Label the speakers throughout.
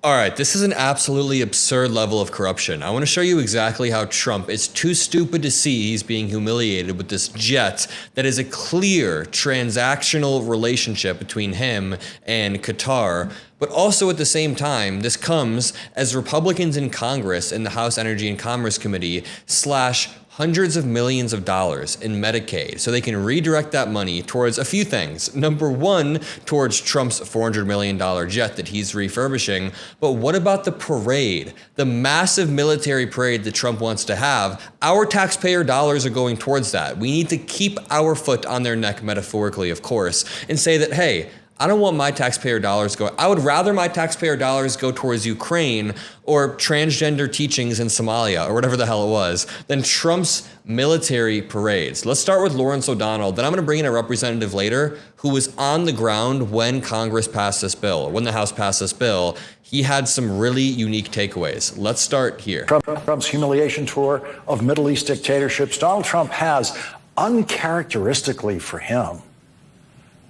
Speaker 1: All right, this is an absolutely absurd level of corruption. I want to show you exactly how Trump is too stupid to see he's being humiliated with this jet that is a clear transactional relationship between him and Qatar. But also at the same time, this comes as Republicans in Congress in the House Energy and Commerce Committee slash hundreds of millions of dollars in Medicaid so they can redirect that money towards a few things. Number one, towards Trump's $400 million jet that he's refurbishing. But what about the parade, the massive military parade that Trump wants to have? Our taxpayer dollars are going towards that. We need to keep our foot on their neck, metaphorically, of course, and say that, hey, I don't want my taxpayer dollars go. I would rather my taxpayer dollars go towards Ukraine or transgender teachings in Somalia or whatever the hell it was than Trump's military parades. Let's start with Lawrence O'Donnell. Then I'm going to bring in a representative later who was on the ground when Congress passed this bill, when the House passed this bill. He had some really unique takeaways. Let's start here.
Speaker 2: Trump's humiliation tour of Middle East dictatorships. Donald Trump has, uncharacteristically for him,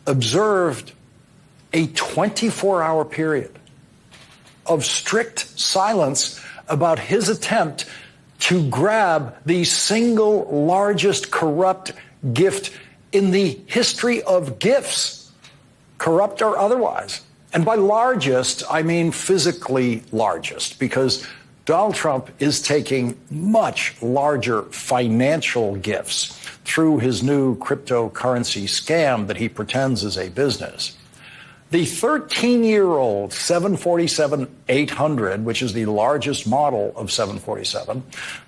Speaker 2: observed a 24-hour period of strict silence about his attempt to grab the single largest corrupt gift in the history of gifts, corrupt or otherwise. And by largest, I mean physically largest, because Donald Trump is taking much larger financial gifts through his new cryptocurrency scam that he pretends is a business. The 13-year-old 747-800, which is the largest model of 747,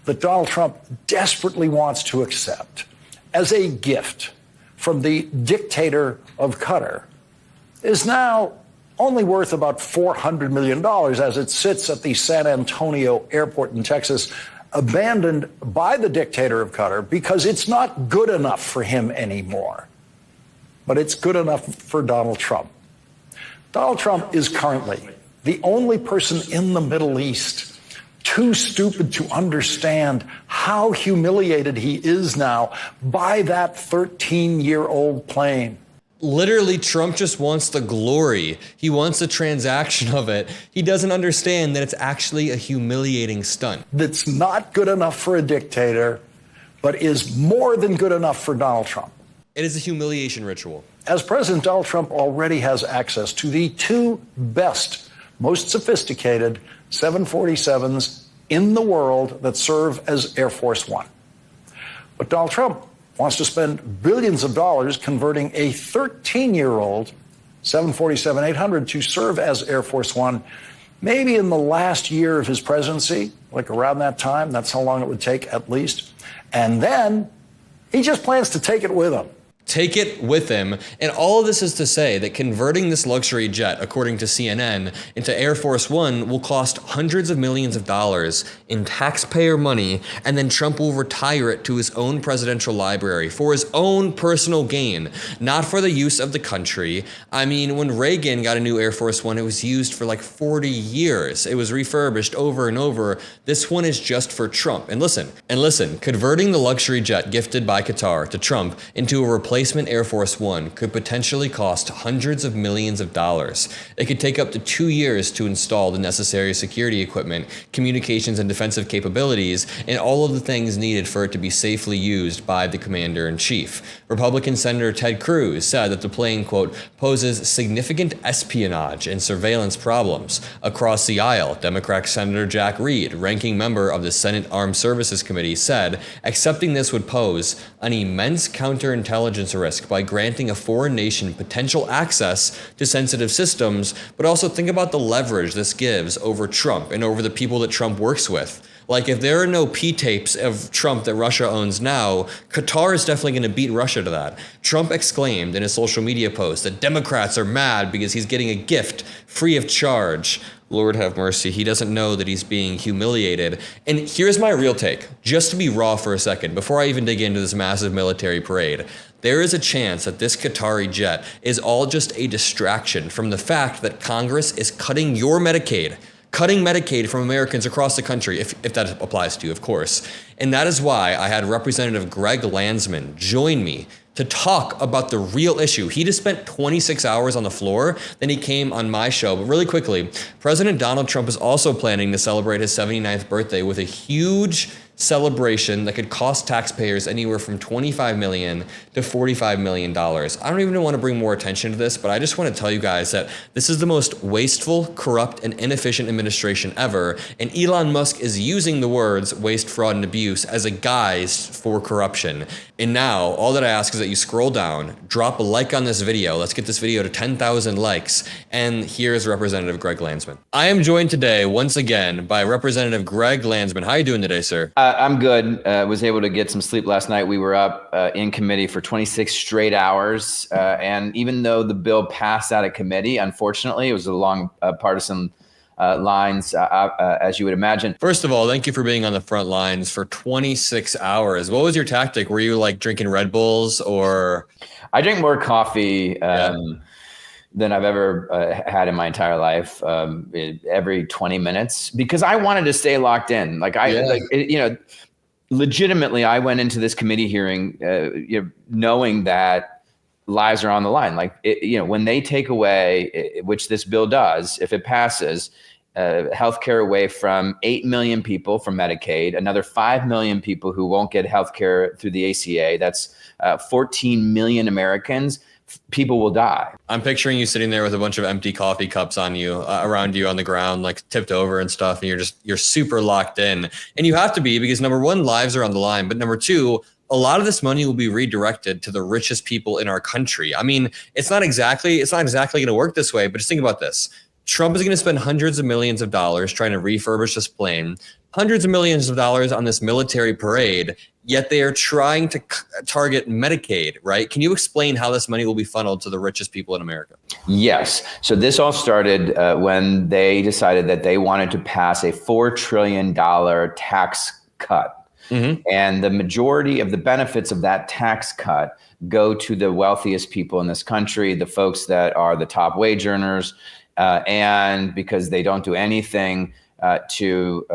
Speaker 2: that Donald Trump desperately wants to accept as a gift from the dictator of Qatar, is now only worth about $400 million as it sits at the San Antonio airport in Texas, abandoned by the dictator of Qatar because it's not good enough for him anymore. But it's good enough for Donald Trump. Donald Trump is currently the only person in the Middle East too stupid to understand how humiliated he is now by that 13-year-old plane.
Speaker 1: Literally, Trump just wants the glory. He wants the transaction of it. He doesn't understand that it's actually a humiliating stunt.
Speaker 2: That's not good enough for a dictator, but is more than good enough for Donald Trump.
Speaker 1: It is a humiliation ritual.
Speaker 2: As president, Donald Trump already has access to the two best, most sophisticated 747s in the world that serve as Air Force One. But Donald Trump wants to spend billions of dollars converting a 13-year-old 747-800 to serve as Air Force One, maybe in the last year of his presidency, like around that time. That's how long it would take, at least. And then he just plans to take it with him.
Speaker 1: Take it with him. And all of this is to say that converting this luxury jet, according to CNN, into Air Force One will cost hundreds of millions of dollars in taxpayer money, and then Trump will retire it to his own presidential library for his own personal gain, not for the use of the country. I mean, when Reagan got a new Air Force One, it was used for like 40 years. It was refurbished over and over. This one is just for Trump. And listen, converting the luxury jet gifted by Qatar to Trump into a replacement Air Force One could potentially cost hundreds of millions of dollars. It could take up to 2 years to install the necessary security equipment, communications and defensive capabilities, and all of the things needed for it to be safely used by the commander-in-chief. Republican Senator Ted Cruz said that the plane, quote, poses significant espionage and surveillance problems. Across the aisle, Democrat Senator Jack Reed, ranking member of the Senate Armed Services Committee, said accepting this would pose an immense counterintelligence risk by granting a foreign nation potential access to sensitive systems, but also think about the leverage this gives over Trump and over the people that Trump works with. Like, if there are no P-tapes of Trump that Russia owns now, Qatar is definitely going to beat Russia to that. Trump exclaimed in his social media post that Democrats are mad because he's getting a gift free of charge. Lord have mercy, he doesn't know that he's being humiliated. And here's my real take, just to be raw for a second, before I even dig into this massive military parade. There is a chance that this Qatari jet is all just a distraction from the fact that Congress is cutting your Medicaid, cutting Medicaid from Americans across the country, if that applies to you, of course. And that is why I had Representative Greg Landsman join me to talk about the real issue. He just spent 26 hours on the floor, then he came on my show. But really quickly, President Donald Trump is also planning to celebrate his 79th birthday with a huge celebration that could cost taxpayers anywhere from $25 million to $45 million. I don't even want to bring more attention to this, but I just want to tell you guys that this is the most wasteful, corrupt, and inefficient administration ever. And Elon Musk is using the words waste, fraud, and abuse as a guise for corruption. And now, all that I ask is that you scroll down, drop a like on this video. Let's get this video to 10,000 likes. And here's Representative Greg Landsman. I am joined today, once again, by Representative Greg Landsman. How are you doing today, sir?
Speaker 3: I'm good. Was able to get some sleep last night. We were up in committee for 26 straight hours. And even though the bill passed out of committee, unfortunately, it was along partisan lines, as you would imagine.
Speaker 1: First of all, thank you for being on the front lines for 26 hours. What was your tactic? Were you like drinking Red Bulls or?
Speaker 3: I drink more coffee than I've ever had in my entire life, every 20 minutes, because I wanted to stay locked in. Legitimately, I went into this committee hearing, knowing that lives are on the line. When they take away, which this bill does, if it passes, healthcare away from 8 million people from Medicaid, another 5 million people who won't get healthcare through the ACA. That's 14 million Americans. People will die.
Speaker 1: I'm picturing you sitting there with a bunch of empty coffee cups on you, around you on the ground, like tipped over and stuff. And you're super locked in. And you have to be, because number one, lives are on the line. But number two, a lot of this money will be redirected to the richest people in our country. I mean, it's not exactly going to work this way, but just think about this. Trump is going to spend hundreds of millions of dollars trying to refurbish this plane, hundreds of millions of dollars on this military parade, yet they are trying to target Medicaid, right? Can you explain how this money will be funneled to the richest people in America?
Speaker 3: Yes. So this all started when they decided that they wanted to pass a $4 trillion tax cut. Mm-hmm. And the majority of the benefits of that tax cut go to the wealthiest people in this country, the folks that are the top wage earners, and because they don't do anything to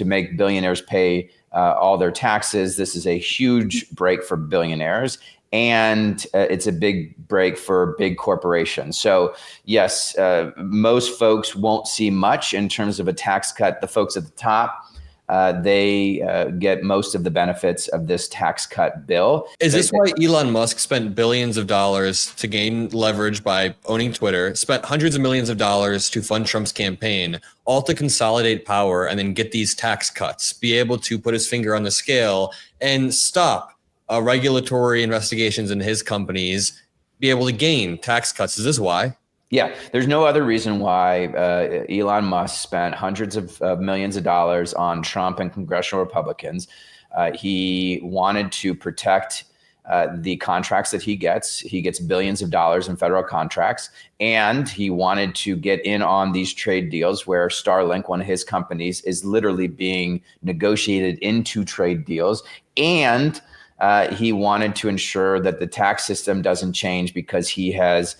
Speaker 3: make billionaires pay all their taxes. This is a huge break for billionaires, and it's a big break for big corporations. So yes, most folks won't see much in terms of a tax cut. The folks at the top, they get most of the benefits of this tax cut bill.
Speaker 1: Is this why Elon Musk spent billions of dollars to gain leverage by owning Twitter, spent hundreds of millions of dollars to fund Trump's campaign, all to consolidate power and then get these tax cuts, be able to put his finger on the scale and stop regulatory investigations in his companies, be able to gain tax cuts? Is this why?
Speaker 3: Yeah, there's no other reason why Elon Musk spent hundreds of millions of dollars on Trump and congressional Republicans. He wanted to protect the contracts that he gets. He gets billions of dollars in federal contracts, and he wanted to get in on these trade deals where Starlink, one of his companies, is literally being negotiated into trade deals. And he wanted to ensure that the tax system doesn't change, because he has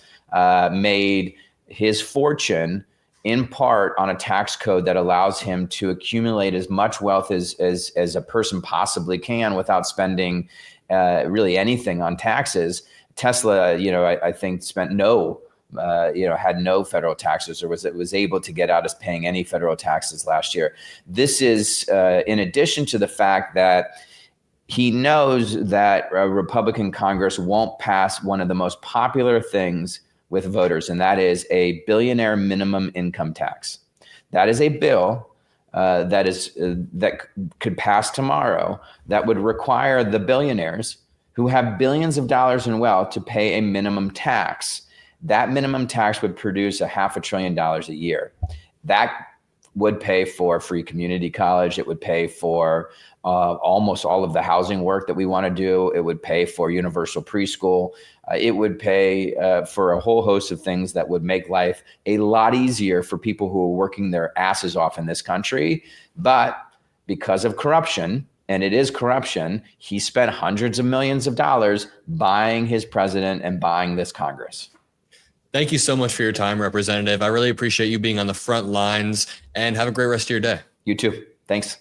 Speaker 3: made his fortune in part on a tax code that allows him to accumulate as much wealth as a person possibly can without spending really anything on taxes. Tesla, I think spent had no federal taxes, or was able to get out as paying any federal taxes last year. This is in addition to the fact that he knows that a Republican Congress won't pass one of the most popular things with voters, and that is a billionaire minimum income tax. That is a bill that could pass tomorrow that would require the billionaires who have billions of dollars in wealth to pay a minimum tax. That minimum tax would produce $500 billion a year. That would pay for free community college. It would pay for almost all of the housing work that we want to do. It would pay for universal preschool. It would pay for a whole host of things that would make life a lot easier for people who are working their asses off in this country. But because of corruption, and it is corruption, he spent hundreds of millions of dollars buying his president and buying this Congress.
Speaker 1: Thank you so much for your time, Representative. I really appreciate you being on the front lines, and have a great rest of your day.
Speaker 3: You too. Thanks.